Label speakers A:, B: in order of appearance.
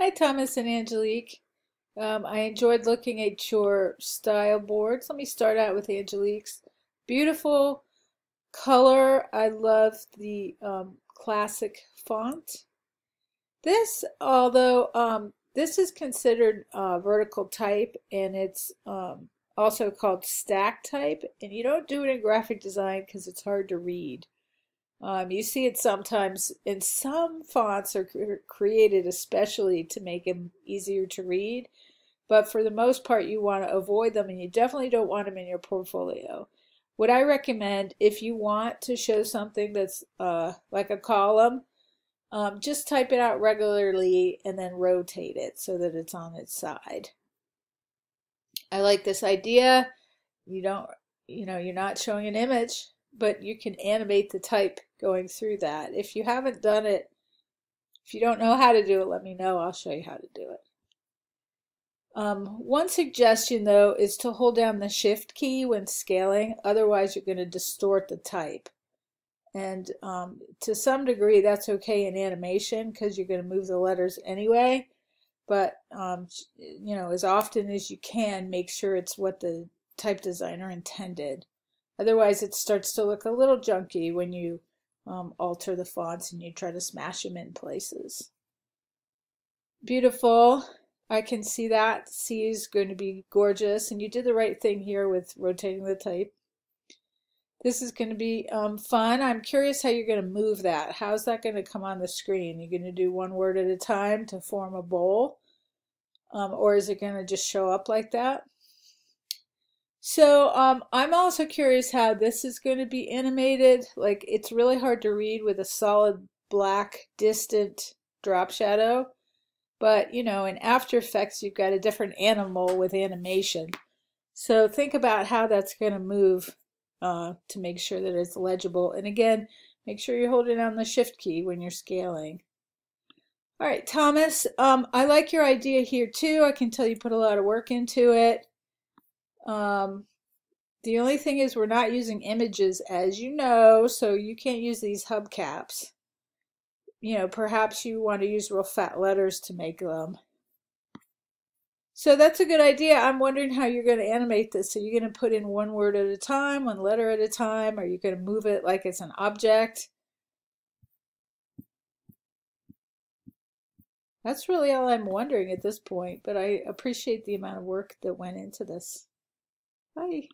A: Hi, Thomas and Angelique. I enjoyed looking at your style boards. Let me start out with Angelique's. Beautiful color. I love the classic font. This, although this is considered vertical type and it's also called stack type, and you don't do it in graphic design because it's hard to read. You see it sometimes in some fonts are created especially to make them easier to read, but for the most part you want to avoid them and you definitely don't want them in your portfolio. What I recommend if you want to show something that's like a column, just type it out regularly and then rotate it so that it's on its side. I like this idea. You don't, you're not showing an image, but you can animate the type going through that. If you haven't done it, if you don't know how to do it, let me know. I'll show you how to do it. One suggestion though is to hold down the shift key when scaling, otherwise you're going to distort the type. And to some degree that's okay in animation because you're going to move the letters anyway, but as often as you can, make sure it's what the type designer intended. Otherwise, it starts to look a little junky when you alter the fonts and you try to smash them in places. Beautiful. I can see that. C is going to be gorgeous, and you did the right thing here with rotating the type. This is going to be fun. I'm curious how you're going to move that. How's that going to come on the screen? You're going to do one word at a time to form a bowl, or is it going to just show up like that? So I'm also curious how this is going to be animated. Like it's really hard to read with a solid black distant drop shadow. But in After Effects you've got a different animal with animation. So think about how that's going to move to make sure that it's legible. And again, make sure you're holding down the shift key when you're scaling. All right, Thomas, I like your idea here too. I can tell you put a lot of work into it. The only thing is we're not using images, as you know, so you can't use these hubcaps. Perhaps you want to use real fat letters to make them. So that's a good idea. I'm wondering how you're going to animate this. So you're going to put in one word at a time, one letter at a time? Are you going to move it like it's an object? That's really all I'm wondering at this point, but I appreciate the amount of work that went into this. Bye.